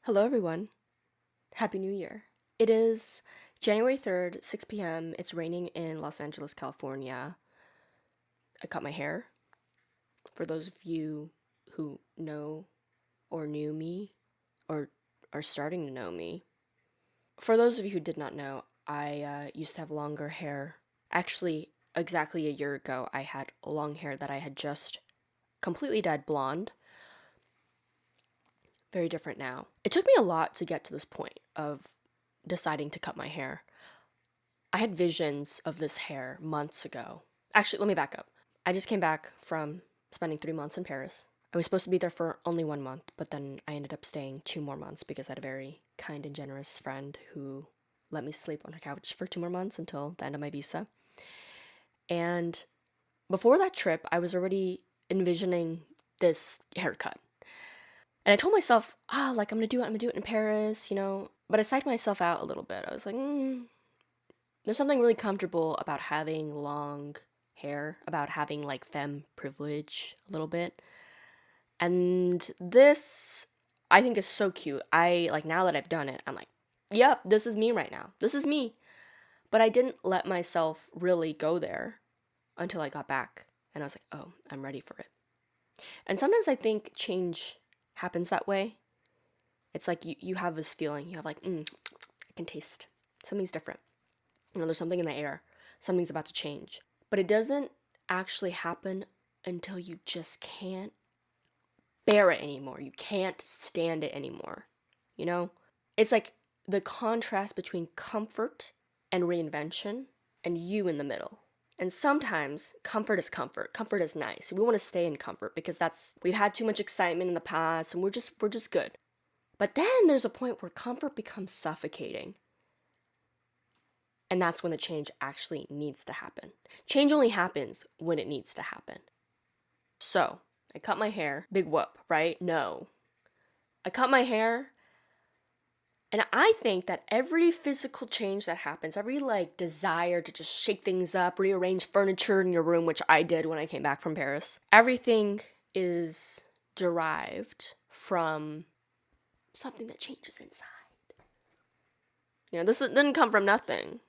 Hello, everyone. Happy New Year. It is January 3rd, 6 p.m. It's raining in Los Angeles, California. I cut my hair. For those of you who know or knew me or are starting to know me, for those of you who did not know, I used to have longer hair. Actually, exactly a year ago, I had long hair that I had just completely dyed blonde. Very different now. It took me a lot to get to this point of deciding to cut my hair. I had visions of this hair months ago. Actually, let me back up. I just came back from spending 3 months in Paris. I was supposed to be there for only 1 month, but then I ended up staying 2 more months because I had a very kind and generous friend who let me sleep on her couch for 2 more months until the end of my visa. And before that trip, I was already envisioning this haircut. And I told myself, like I'm gonna do it in Paris, you know. But I psyched myself out a little bit. I was like, there's something really comfortable about having long hair, about having like femme privilege a little bit. And this I think is so cute. I like now that I've done it, I'm like, yep, this is me right now. This is me. But I didn't let myself really go there until I got back. And I was like, oh, I'm ready for it. And sometimes I think change happens that way. It's like you have this feeling. You have like, I can taste something's different. You know, there's something in the air. Something's about to change. But it doesn't actually happen until you just can't bear it anymore. You can't stand it anymore. You know? It's like the contrast between comfort and reinvention and you in the middle. And sometimes comfort is comfort. Comfort is nice. We want to stay in comfort because we've had too much excitement in the past and we're just good. But then there's a point where comfort becomes suffocating. And that's when the change actually needs to happen. Change only happens when it needs to happen. So, I cut my hair. Big whoop, right? No. I cut my hair. And I think that every physical change that happens, every like desire to just shake things up, rearrange furniture in your room, which I did when I came back from Paris, everything is derived from something that changes inside. You know, this didn't come from nothing.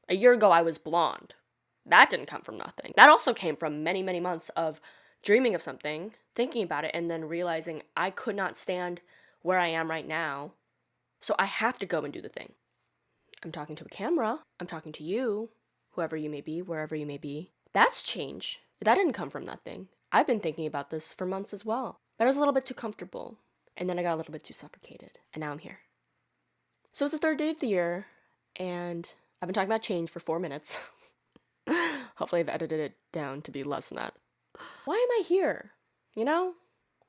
A year ago, I was blonde. That didn't come from nothing. That also came from many, many months of dreaming of something, thinking about it, and then realizing I could not stand where I am right now. So I have to go and do the thing. I'm talking to a camera. I'm talking to you, whoever you may be, wherever you may be. That's change. That didn't come from nothing. I've been thinking about this for months as well. But I was a little bit too comfortable. And then I got a little bit too suffocated. And now I'm here. So it's the third day of the year, and I've been talking about change for 4 minutes. Hopefully I've edited it down to be less than that. Why am I here? You know?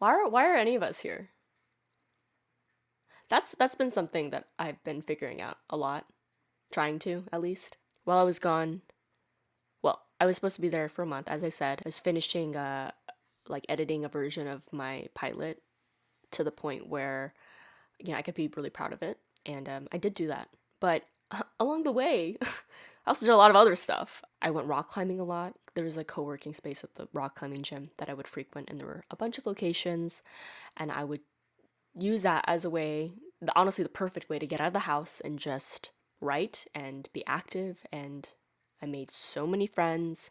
Why are any of us here? That's been something that I've been figuring out a lot. Trying to, at least. While I was gone, well, I was supposed to be there for a month, as I said. I was finishing like editing a version of my pilot to the point where, you know, I could be really proud of it. And I did do that. But along the way, I also did a lot of other stuff. I went rock climbing a lot. There was a co-working space at the rock climbing gym that I would frequent, and there were a bunch of locations, and I would use that as a way, honestly, the perfect way to get out of the house and just write and be active. And I made so many friends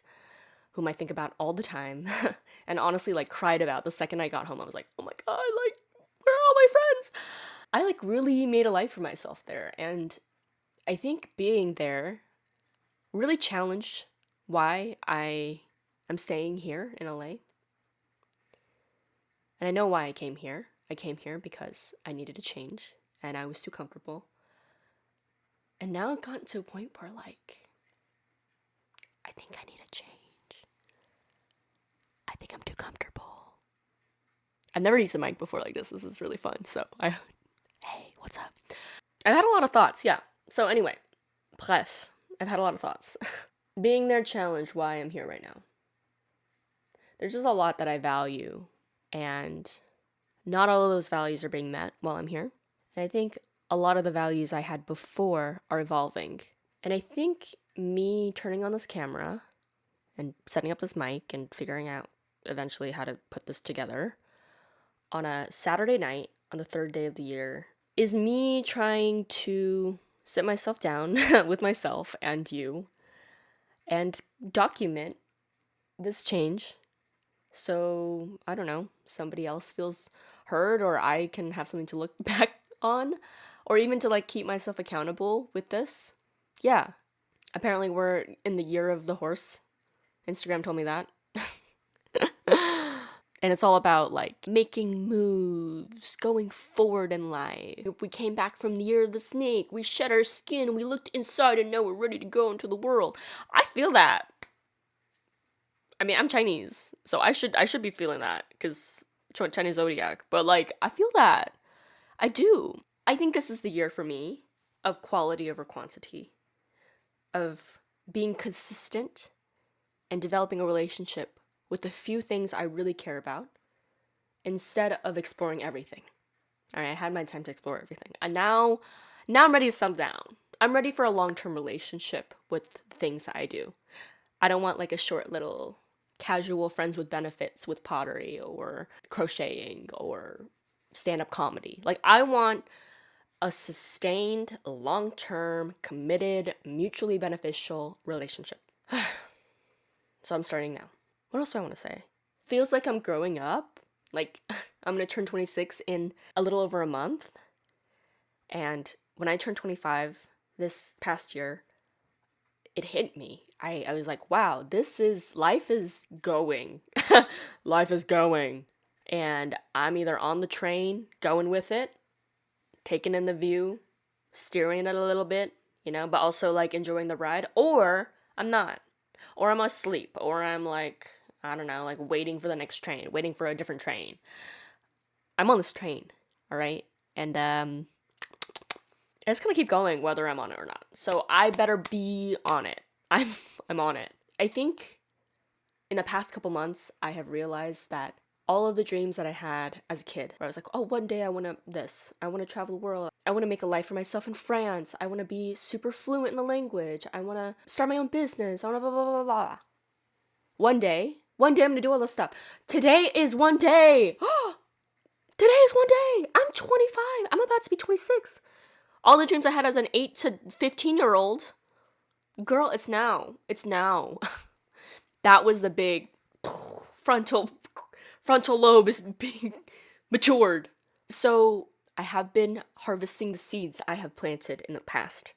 whom I think about all the time, and honestly, like, cried about the second I got home. I was like, oh my god, like, where are all my friends? I like really made a life for myself there, and I think being there really challenged why I am staying here in LA. And I know why I came here. I came here because I needed a change and I was too comfortable. And now I've gotten to a point where, like, I think I need a change. I think I'm too comfortable. I've never used a mic before like this. This is really fun. Hey, what's up? I've had a lot of thoughts, yeah. So anyway, bref, I've had a lot of thoughts. Being there challenged why I'm here right now. There's just a lot that I value, and not all of those values are being met while I'm here. And I think a lot of the values I had before are evolving. And I think me turning on this camera and setting up this mic and figuring out eventually how to put this together on a Saturday night on the third day of the year is me trying to sit myself down with myself and you and document this change. So, I don't know, somebody else feels heard, or I can have something to look back on, or even to like keep myself accountable with this. Yeah. Apparently, we're in the year of the horse. Instagram told me that. And it's all about like making moves, going forward in life. We came back from the year of the snake. We shed our skin. We looked inside and now we're ready to go into the world. I feel that. I mean, I'm Chinese, so I should be feeling that because Chinese zodiac. But like, I feel that. I do. I think this is the year for me of quality over quantity, of being consistent and developing a relationship with the few things I really care about instead of exploring everything. All right, I had my time to explore everything. And now I'm ready to settle down. I'm ready for a long-term relationship with things that I do. I don't want like a short little casual friends with benefits with pottery or crocheting or stand-up comedy. Like I want a sustained, long-term, committed, mutually beneficial relationship. So I'm starting now. What else do I want to say? Feels like I'm growing up. Like I'm gonna turn 26 in a little over a month. And when I turned 25 this past year, it hit me. I was like, wow, life is going. Life is going. And I'm either on the train, going with it, taking in the view, steering it a little bit, but also like enjoying the ride, or I'm not. Or I'm asleep, or I'm like, I don't know, like waiting for the next train, waiting for a different train. I'm on this train, all right? And it's gonna keep going whether I'm on it or not. So I better be on it. I'm I'm on it. I think in the past couple months I have realized that all of the dreams that I had as a kid, where I was like, oh, one day I want to this. I want to travel the world. I want to make a life for myself in France. I want to be super fluent in the language. I want to start my own business. I want to blah, blah, blah, blah. One day I'm going to do all this stuff. Today is one day. Today is one day. I'm 25. I'm about to be 26. All the dreams I had as an 8 to 15-year-old, girl, it's now. It's now. That was the big frontal lobe is being matured. So I have been harvesting the seeds I have planted in the past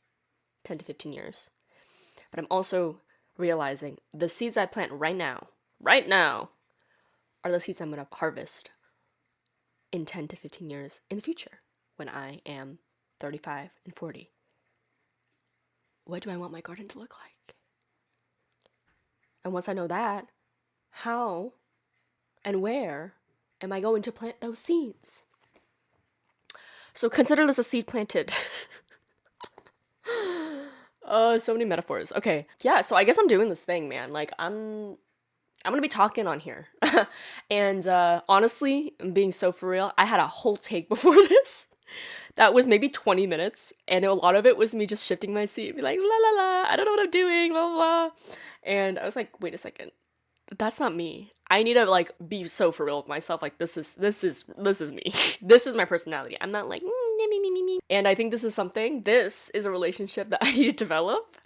10 to 15 years. But I'm also realizing the seeds I plant right now, are the seeds I'm going to harvest in 10 to 15 years in the future when I am 35 and 40. What do I want my garden to look like? And once I know that, how and where am I going to plant those seeds? So consider this a seed planted. Oh, so many metaphors. Okay. Yeah, so I guess I'm doing this thing, man. Like I'm gonna be talking on here. And honestly, I'm being so for real, I had a whole take before this. That was maybe 20 minutes, and a lot of it was me just shifting my seat and be like, la la la, I don't know what I'm doing, la la la. And I was like, wait a second. That's not me. I need to like be so for real with myself. Like this is me. This is my personality. I'm not like me. And I think this is a relationship that I need to develop.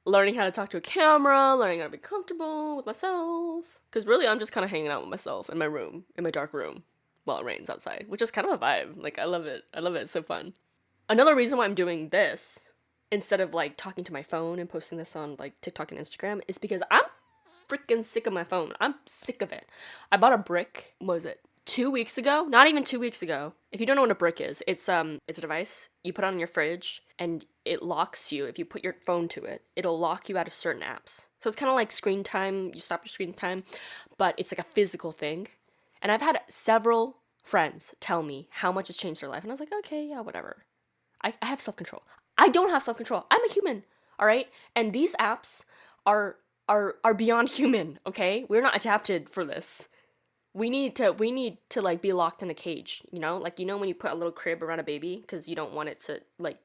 Learning how to talk to a camera, learning how to be comfortable with myself. Because really, I'm just kind of hanging out with myself in my room, in my dark room, while it rains outside, which is kind of a vibe. Like, I love it. It's so fun. Another reason why I'm doing this, instead of like talking to my phone and posting this on like TikTok and Instagram, is because I'm freaking sick of my phone. I'm sick of it. I bought a brick, what was it, 2 weeks ago? Not even 2 weeks ago. If you don't know what a brick is, it's a device you put on your fridge and it locks you. If you put your phone to it, it'll lock you out of certain apps. So it's kind of like screen time. You stop your screen time, but it's like a physical thing. And I've had several friends tell me how much it's changed their life. And I was like, okay, yeah, whatever. I have self-control. I don't have self-control. I'm a human, all right? And these apps are beyond human, okay? We're not adapted for this. We need to like be locked in a cage, like when you put a little crib around a baby because you don't want it to like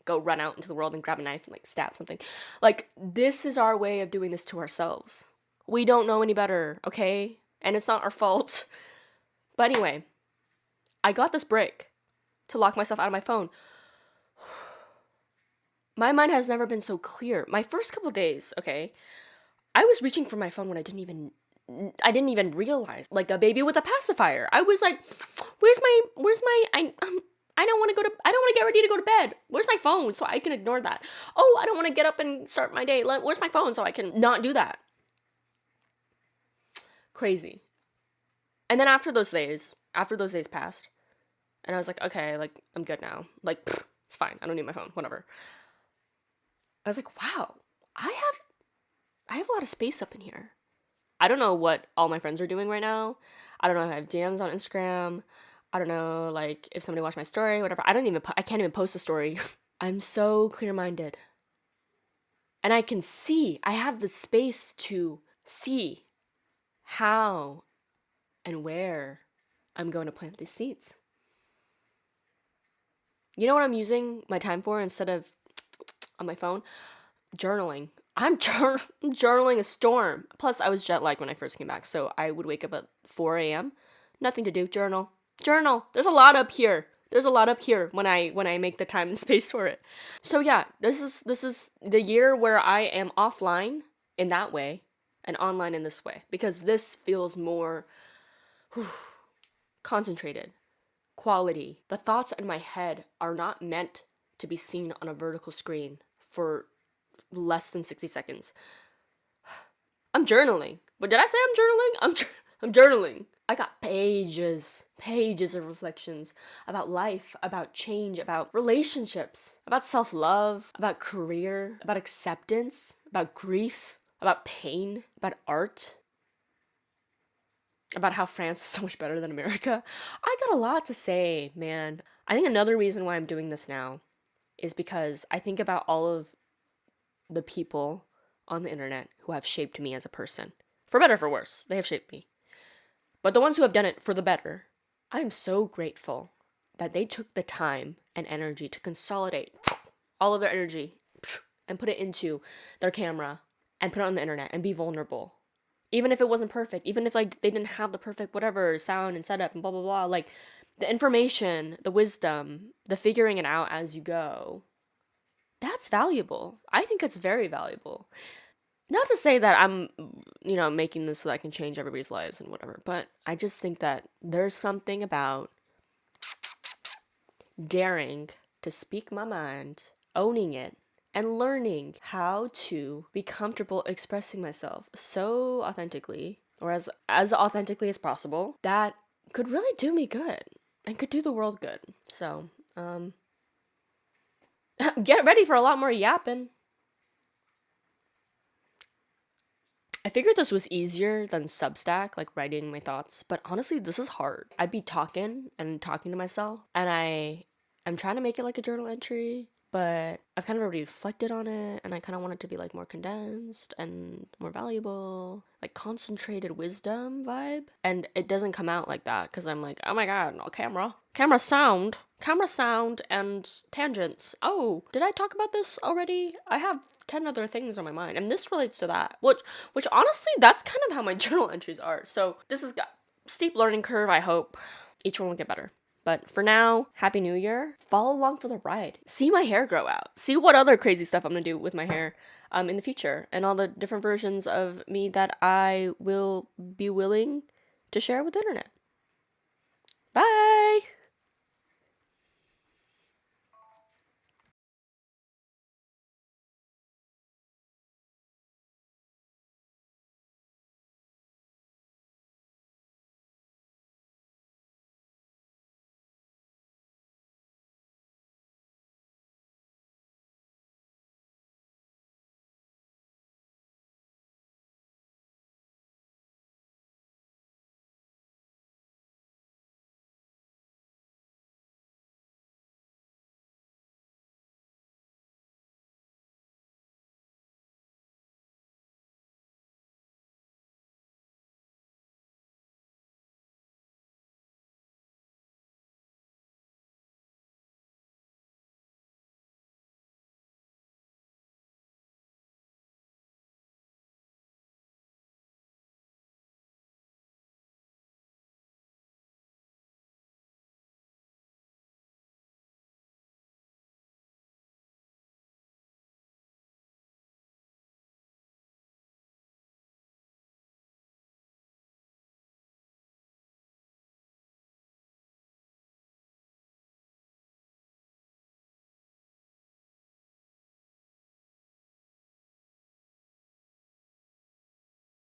go run out into the world and grab a knife and like stab something. Like this is our way of doing this to ourselves. We don't know any better, okay? And it's not our fault. But anyway, I got this break to lock myself out of my phone. My mind has never been so clear. My first couple days, okay, I was reaching for my phone when I didn't even realize, like a baby with a pacifier. I was like, I don't want to get ready to go to bed. Where's my phone so I can ignore that? Oh, I don't want to get up and start my day. Where's my phone so I can not do that? Crazy. And then after those days passed, and I was like, okay, like, I'm good now. Like, it's fine. I don't need my phone, whatever. I was like, wow, I have a lot of space up in here. I don't know what all my friends are doing right now. I don't know if I have DMs on Instagram. I don't know, like, if somebody watched my story, whatever. I can't even post a story. I'm so clear-minded. And I have the space to see how and where I'm going to plant these seeds. You know what I'm using my time for instead of on my phone? Journaling. I'm journaling a storm. Plus, I was jet lagged when I first came back, so I would wake up at 4 a.m. Nothing to do. Journal. There's a lot up here. When I make the time and space for it. So yeah, this is the year where I am offline in that way and online in this way, because this feels more concentrated, quality. The thoughts in my head are not meant to be seen on a vertical screen for less than 60 seconds. I'm journaling. But did I say I'm journaling? I'm journaling. I got pages of reflections about life, about change, about relationships, about self-love, about career, about acceptance, about grief, about pain, about art, about how France is so much better than America. I got a lot to say, man. I think another reason why I'm doing this now is because I think about all of the people on the internet who have shaped me as a person. For better or for worse, they have shaped me. But the ones who have done it for the better, I am so grateful that they took the time and energy to consolidate all of their energy and put it into their camera and put it on the internet and be vulnerable. Even if it wasn't perfect, even if like they didn't have the perfect whatever sound and setup and blah blah blah, like the information, the wisdom, the figuring it out as you go, that's valuable. I think it's very valuable. Not to say that I'm, making this so that I can change everybody's lives and whatever, but I just think that there's something about daring to speak my mind, owning it, and learning how to be comfortable expressing myself so authentically, or as authentically as possible, that could really do me good and could do the world good. So, get ready for a lot more yapping. I figured this was easier than Substack, like writing my thoughts, but honestly, this is hard. I'd be talking to myself, and I'm trying to make it like a journal entry, but I've kind of already reflected on it, and I kind of want it to be like more condensed and more valuable, like concentrated wisdom vibe. And it doesn't come out like that because I'm like, oh my god, no camera sound and tangents. Oh, did I talk about this already? I have 10 other things on my mind, and this relates to that, which honestly, that's kind of how my journal entries are. So this has got steep learning curve. I hope each one will get better. But for now, Happy New Year. Follow along for the ride. See my hair grow out. See what other crazy stuff I'm gonna do with my hair in the future, and all the different versions of me that I will be willing to share with the internet. Bye!